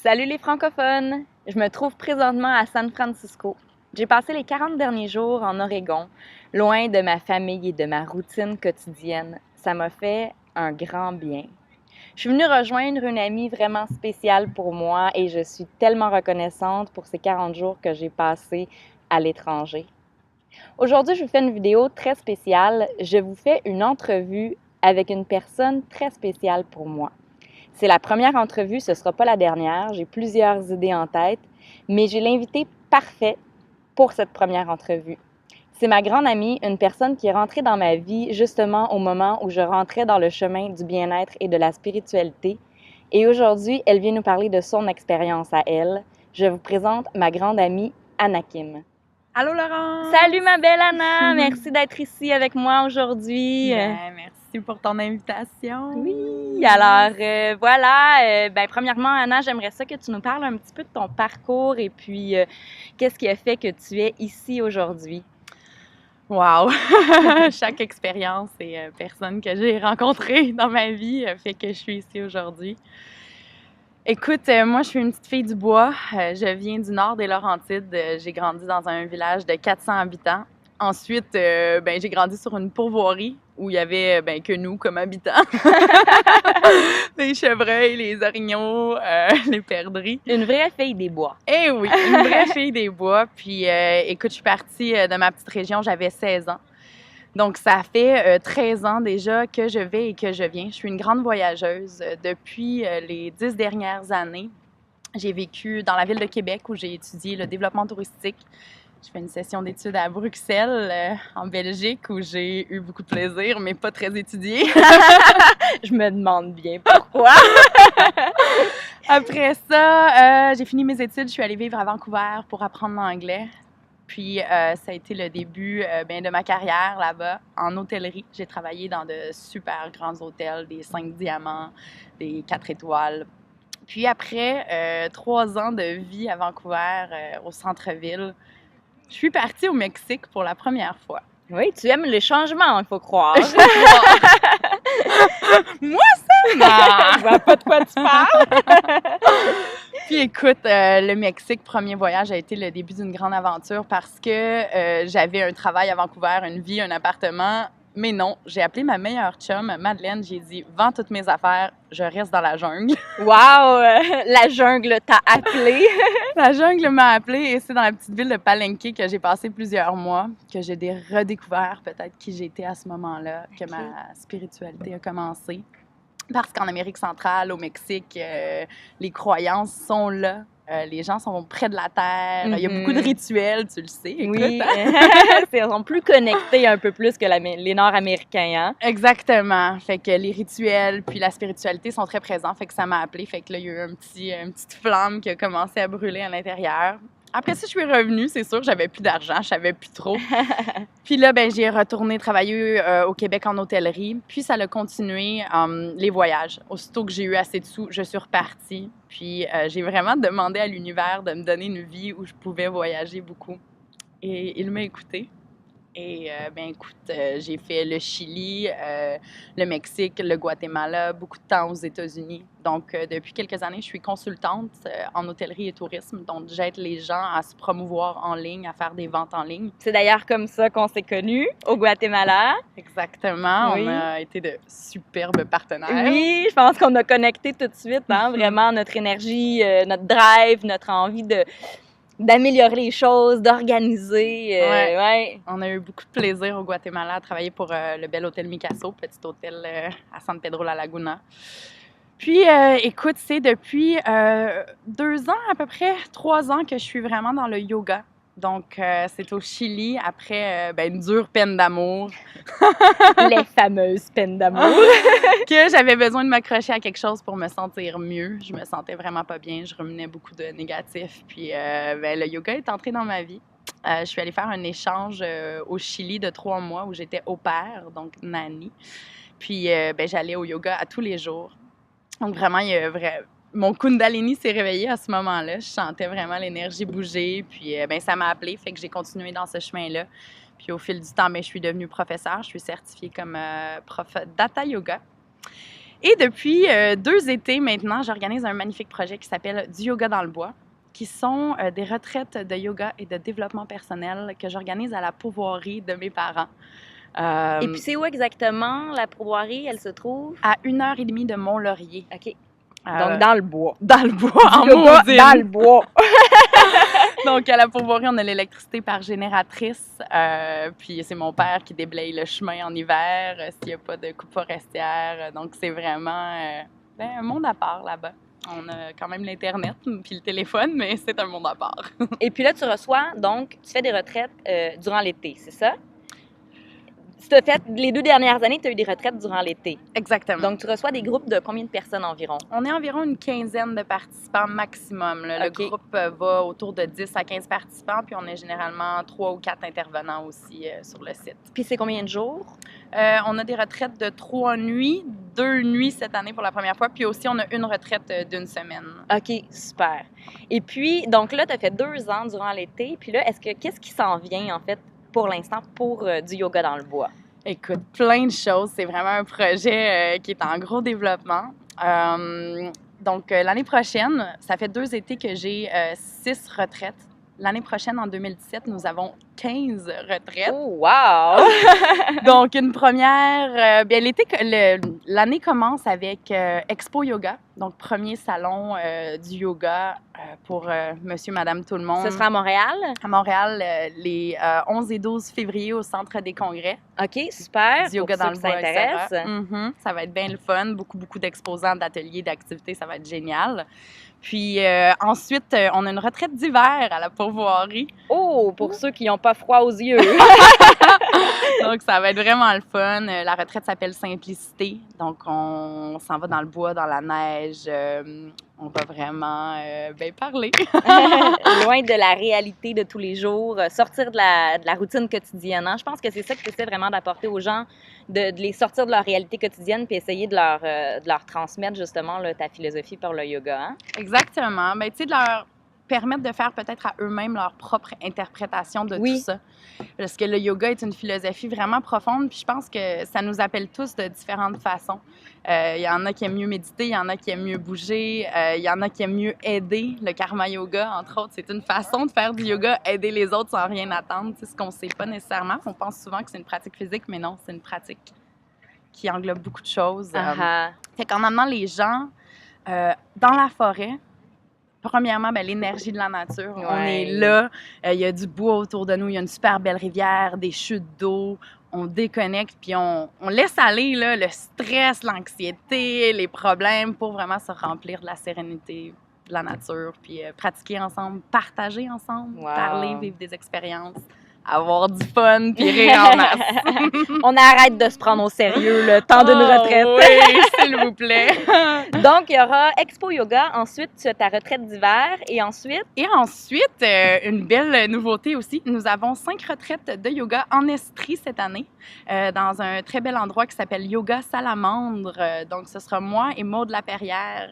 Salut les francophones! Je me trouve présentement à San Francisco. J'ai passé les 40 derniers jours en Oregon, loin de ma famille et de ma routine quotidienne. Ça m'a fait un grand bien. Je suis venue rejoindre une amie vraiment spéciale pour moi et je suis tellement reconnaissante pour ces 40 jours que j'ai passés à l'étranger. Aujourd'hui, je vous fais une vidéo très spéciale. Je vous fais une entrevue avec une personne très spéciale pour moi. C'est la première entrevue, ce ne sera pas la dernière. J'ai plusieurs idées en tête, mais j'ai l'invité parfait pour cette première entrevue. C'est ma grande amie, une personne qui est rentrée dans ma vie justement au moment où je rentrais dans le chemin du bien-être et de la spiritualité. Et aujourd'hui, elle vient nous parler de son expérience à elle. Je vous présente ma grande amie, Anna Kim. Allô Laurence! Salut ma belle Anna! Merci d'être ici avec moi aujourd'hui. Merci pour ton invitation. Oui, alors voilà. Premièrement, Anna, j'aimerais ça que tu nous parles un petit peu de ton parcours et puis qu'est-ce qui a fait que tu es ici aujourd'hui? Wow! Chaque expérience et personne que j'ai rencontrée dans ma vie fait que je suis ici aujourd'hui. Écoute, moi, je suis une petite fille du bois. Je viens du nord des Laurentides. J'ai grandi dans un village de 400 habitants. Ensuite, j'ai grandi sur une pourvoirie où il y avait que nous comme habitants. Les chevreuils, les orignaux, les perdrix. Une vraie fille des bois. Eh oui, une vraie fille des bois. Puis, écoute, je suis partie de ma petite région, j'avais 16 ans. Donc, ça fait 13 ans déjà que je vais et que je viens. Je suis une grande voyageuse. Depuis les 10 dernières années, j'ai vécu dans la ville de Québec où j'ai étudié le développement touristique. Je fais une session d'études à Bruxelles, en Belgique, où j'ai eu beaucoup de plaisir, mais pas très étudié. Je me demande bien pourquoi. Après ça, j'ai fini mes études. Je suis allée vivre à Vancouver pour apprendre l'anglais. Puis, ça a été le début de ma carrière là-bas, en hôtellerie. J'ai travaillé dans de super grands hôtels, des 5 diamants, des 4 étoiles. Puis après 3 ans de vie à Vancouver, au centre-ville, je suis partie au Mexique pour la première fois. Oui, tu aimes les changements, il faut croire. Moi, ça? Non! Je vois pas de quoi tu parles. Puis écoute, le Mexique, premier voyage, a été le début d'une grande aventure parce que j'avais un travail à Vancouver, une vie, un appartement. Mais non, j'ai appelé ma meilleure chum, Madeleine, j'ai dit « Vends toutes mes affaires, je reste dans la jungle. » Wow! La jungle t'a appelé. La jungle m'a appelée et c'est dans la petite ville de Palenque que j'ai passé plusieurs mois, que j'ai redécouvert peut-être qui j'étais à ce moment-là, que ma spiritualité a commencé. Parce qu'en Amérique centrale, au Mexique, les croyances sont là. Les gens sont près de la terre. Il y a beaucoup de rituels, tu le sais. Écoute, oui, ils sont plus connectés un peu plus que les Nord-Américains. Hein? Exactement. Fait que les rituels puis la spiritualité sont très présents. Fait que ça m'a appelée. Fait que là, il y a eu une petite flamme qui a commencé à brûler à l'intérieur. Après ça, je suis revenue, c'est sûr, j'avais plus d'argent, je savais plus trop. Puis là, j'ai retourné travailler au Québec en hôtellerie. Puis ça a continué, les voyages. Aussitôt que j'ai eu assez de sous, je suis repartie. Puis j'ai vraiment demandé à l'univers de me donner une vie où je pouvais voyager beaucoup. Et il m'a écoutée. Et écoute, j'ai fait le Chili, le Mexique, le Guatemala, beaucoup de temps aux États-Unis. Donc, depuis quelques années, je suis consultante en hôtellerie et tourisme. Donc, j'aide les gens à se promouvoir en ligne, à faire des ventes en ligne. C'est d'ailleurs comme ça qu'on s'est connus, au Guatemala. Exactement. Oui. On a été de superbes partenaires. Oui, je pense qu'on a connecté tout de suite, hein, vraiment notre énergie, notre drive, notre envie d'améliorer les choses, d'organiser. Ouais. On a eu beaucoup de plaisir au Guatemala à travailler pour le bel hôtel Micasso, petit hôtel à San Pedro La Laguna. Puis, écoute, c'est depuis 2 ans, à peu près 3 ans que je suis vraiment dans le yoga. Donc, c'est au Chili, après une dure peine d'amour. Les fameuses peines d'amour. Que j'avais besoin de m'accrocher à quelque chose pour me sentir mieux. Je me sentais vraiment pas bien. Je ruminais beaucoup de négatifs. Puis, le yoga est entré dans ma vie. Je suis allée faire un échange au Chili de 3 mois où j'étais au pair, donc nanny. Puis, j'allais au yoga à tous les jours. Donc, vraiment, mon Kundalini s'est réveillé à ce moment-là. Je sentais vraiment l'énergie bouger. Puis, ça m'a appelée. Fait que j'ai continué dans ce chemin-là. Puis, au fil du temps, je suis devenue professeure. Je suis certifiée comme prof Data Yoga. Et depuis 2 étés maintenant, j'organise un magnifique projet qui s'appelle Du yoga dans le bois, qui sont des retraites de yoga et de développement personnel que j'organise à la pourvoirie de mes parents. Et puis, c'est où exactement la pourvoirie? Elle se trouve? À 1h30 de Mont-Laurier. OK. Donc, dans le bois. Dans le bois, en Yoga maudine. dans le bois. Donc, à la pourvoirie, on a l'électricité par génératrice. Puis, c'est mon père qui déblaye le chemin en hiver s'il n'y a pas de coupe forestière. Donc, c'est vraiment un monde à part là-bas. On a quand même l'Internet puis le téléphone, mais c'est un monde à part. Et puis là, tu reçois, donc, tu fais des retraites durant l'été, c'est ça? Tu as fait, les 2 dernières années, tu as eu des retraites durant l'été. Exactement. Donc, tu reçois des groupes de combien de personnes environ? On est environ une quinzaine de participants maximum. Là. OK. Le groupe va autour de 10 à 15 participants, puis on est généralement 3 ou 4 intervenants aussi sur le site. Puis c'est combien de jours? On a des retraites de 3 nuits, 2 nuits cette année pour la première fois, puis aussi on a une retraite d'1 semaine. OK, super. Et puis, donc là, tu as fait 2 ans durant l'été. Puis là, qu'est-ce qui s'en vient, en fait, pour l'instant, pour du yoga dans le bois? Écoute, plein de choses. C'est vraiment un projet qui est en gros développement. Donc, l'année prochaine, ça fait 2 étés que j'ai 6 retraites. L'année prochaine, en 2017, nous avons 15 retraites. Oh, wow! Donc, une première... bien, l'année commence avec Expo Yoga, donc premier salon du yoga pour monsieur, madame, tout le monde. Ce sera à Montréal? À Montréal, les 11 et 12 février au Centre des congrès. OK, super. Du yoga pour dans le ceux bois, qui s'intéressent. etc. Ça va être bien le fun. Beaucoup d'exposants, d'ateliers, d'activités. Ça va être génial. Puis ensuite, on a une retraite d'hiver à la pourvoirie. Oh, pour ceux qui n'ont pas froid aux yeux. Donc, ça va être vraiment le fun. La retraite s'appelle Simplicité. Donc, on s'en va dans le bois, dans la neige. On va vraiment parler. Loin de la réalité de tous les jours, sortir de la routine quotidienne. Hein? Je pense que c'est ça que tu essaies vraiment d'apporter aux gens, de les sortir de leur réalité quotidienne puis essayer de leur transmettre justement là, ta philosophie par le yoga. Hein? Exactement. Ben, tu sais, de leur permettre de faire peut-être à eux-mêmes leur propre interprétation de tout ça. Parce que le yoga est une philosophie vraiment profonde, puis je pense que ça nous appelle tous de différentes façons. Il y en a qui aiment mieux méditer, il y en a qui aiment mieux bouger, il y en a qui aiment mieux aider. Le karma yoga, entre autres, c'est une façon de faire du yoga, aider les autres sans rien attendre. C'est ce qu'on ne sait pas nécessairement. On pense souvent que c'est une pratique physique, mais non, c'est une pratique qui englobe beaucoup de choses. Fait qu'en amenant les gens dans la forêt, premièrement, l'énergie de la nature. Ouais. On est là, il y a du bois autour de nous, il y a une super belle rivière, des chutes d'eau. On déconnecte, puis on laisse aller là, le stress, l'anxiété, les problèmes pour vraiment se remplir de la sérénité de la nature, puis pratiquer ensemble, partager ensemble, parler, vivre des expériences. Avoir du fun puis rire en masse. On arrête de se prendre au sérieux le temps d'une retraite. Oui, s'il vous plaît. Donc, il y aura Expo Yoga. Ensuite, tu as ta retraite d'hiver. Et ensuite? Et ensuite, une belle nouveauté aussi. Nous avons 5 retraites de yoga en Estrie cette année, dans un très bel endroit qui s'appelle Yoga Salamandre. Donc, ce sera moi et Maude Laperrière.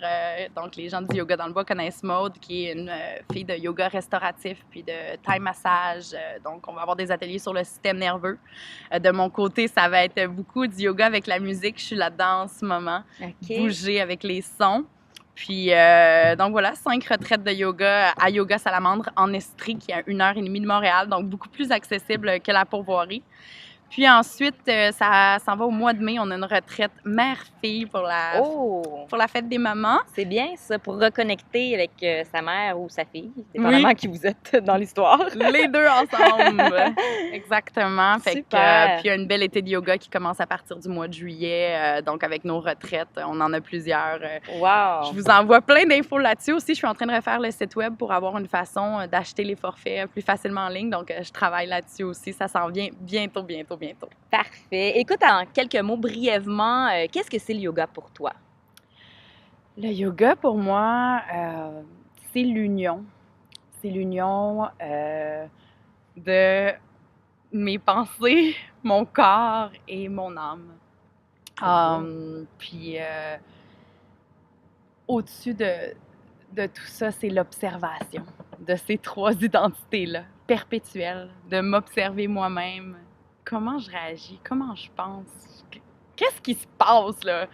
Donc, les gens du Yoga dans le bois connaissent Maude, qui est une fille de yoga restauratif puis de Thai massage. Donc, on va avoir des ateliers sur le système nerveux. De mon côté, ça va être beaucoup du yoga avec la musique. Je suis là-dedans en ce moment. Bouger avec les sons. Puis, donc voilà, 5 retraites de yoga à Yoga Salamandre en Estrie, qui est à 1h30 de Montréal, donc beaucoup plus accessible que la pourvoirie. Puis ensuite, ça s'en va au mois de mai. On a une retraite mère-fille pour la fête des mamans. C'est bien ça, pour reconnecter avec sa mère ou sa fille, dépendamment qui vous êtes dans l'histoire. Les deux ensemble. Exactement. Fait Super. Puis il y a une belle été de yoga qui commence à partir du mois de juillet. Donc avec nos retraites, on en a plusieurs. Wow! Je vous envoie plein d'infos là-dessus aussi. Je suis en train de refaire le site web pour avoir une façon d'acheter les forfaits plus facilement en ligne. Donc je travaille là-dessus aussi. Ça s'en vient bientôt. Parfait. Écoute, en quelques mots, brièvement, qu'est-ce que c'est le yoga pour toi? Le yoga, pour moi, c'est l'union. C'est l'union de mes pensées, mon corps et mon âme. Puis, au-dessus de tout ça, c'est l'observation de ces 3 identités-là, perpétuelles, de m'observer moi-même. Comment je réagis? Comment je pense? Qu'est-ce qui se passe, là?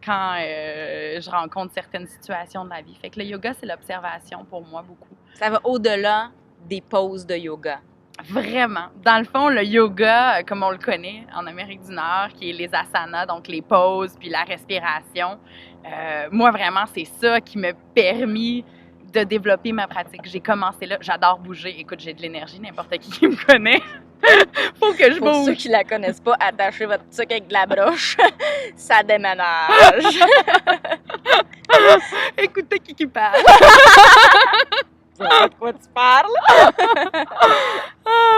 quand je rencontre certaines situations de la vie. Fait que le yoga, c'est l'observation pour moi beaucoup. Ça va au-delà des poses de yoga. Vraiment. Dans le fond, le yoga, comme on le connaît en Amérique du Nord, qui est les asanas, donc les poses, puis la respiration, moi, vraiment, c'est ça qui m'a permis de développer ma pratique. J'ai commencé là. J'adore bouger. Écoute, j'ai de l'énergie, n'importe qui me connaît. Faut que je bouge. Pour ceux qui la connaissent pas, attachez votre truc avec de la broche. Ça déménage. Écoutez qui parle. Tu sais de quoi tu parles?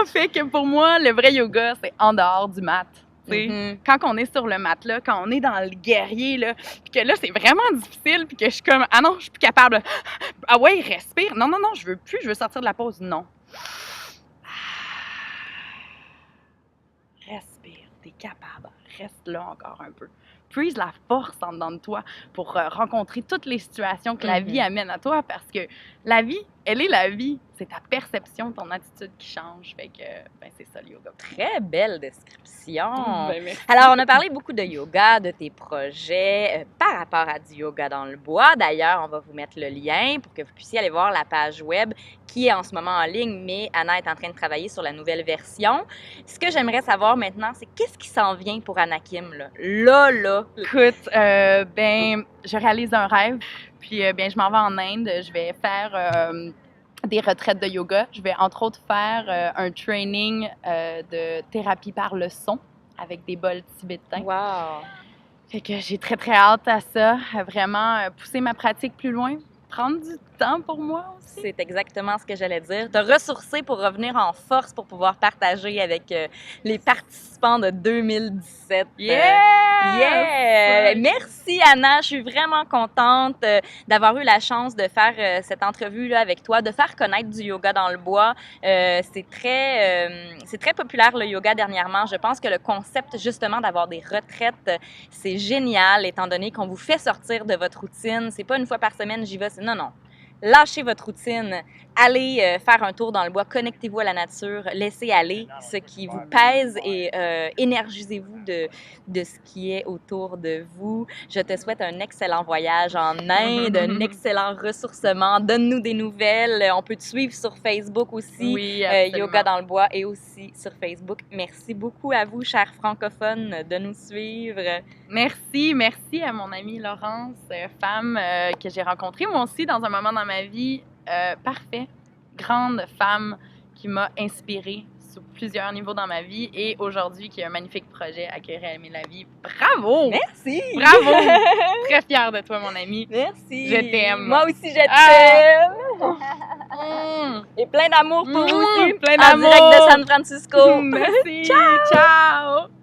Fait que pour moi, le vrai yoga, c'est en dehors du mat. Mm-hmm. Quand on est sur le matelas, quand on est dans le guerrier, là, puis que là, c'est vraiment difficile, puis que je suis comme, ah non, je suis plus capable. Ah ouais, respire. Non, je veux plus, je veux sortir de la pause. Non. Respire, t'es capable. Reste là encore un peu. Puise la force en dedans de toi pour rencontrer toutes les situations que la vie amène à toi, parce que la vie, elle est la vie. C'est ta perception, ton attitude qui change. Fait que, c'est ça le yoga. Très belle description. Merci. Alors, on a parlé beaucoup de yoga, de tes projets par rapport à du yoga dans le bois. D'ailleurs, on va vous mettre le lien pour que vous puissiez aller voir la page web qui est en ce moment en ligne, mais Anna est en train de travailler sur la nouvelle version. Ce que j'aimerais savoir maintenant, c'est qu'est-ce qui s'en vient pour Anna Kim, là? Là. Écoute, je réalise un rêve, puis je m'en vais en Inde. Je vais faire des retraites de yoga. Je vais entre autres faire un training de thérapie par le son avec des bols tibétains. Wow! Fait que j'ai très, très hâte à ça. Vraiment pousser ma pratique plus loin. Prendre du temps pour moi aussi. C'est exactement ce que j'allais dire. Te ressourcer pour revenir en force pour pouvoir partager avec les participants de 2017. Yeah! Merci Anna, je suis vraiment contente d'avoir eu la chance de faire cette entrevue-là avec toi, de faire connaître du yoga dans le bois. C'est très populaire le yoga dernièrement. Je pense que le concept justement d'avoir des retraites, c'est génial étant donné qu'on vous fait sortir de votre routine. C'est pas une fois par semaine j'y vais, non. Lâchez votre routine, allez faire un tour dans le bois, connectez-vous à la nature, laissez aller ce qui vous pèse et énergisez-vous de ce qui est autour de vous. Je te souhaite un excellent voyage en Inde, un excellent ressourcement. Donne-nous des nouvelles. On peut te suivre sur Facebook aussi, oui, Yoga dans le bois, et aussi sur Facebook. Merci beaucoup à vous, chers francophones, de nous suivre. Merci à mon amie Laurence, femme que j'ai rencontrée moi aussi dans un moment dans ma vie parfait. Grande femme qui m'a inspirée sur plusieurs niveaux dans ma vie et aujourd'hui qui a un magnifique projet Accueillir et aimer la vie. Bravo! Merci! Bravo! Très fière de toi, mon amie. Merci! Je t'aime. Moi aussi, je t'aime! Et plein d'amour pour vous aussi! Plein En d'amour! direct de San Francisco! Merci! Ciao!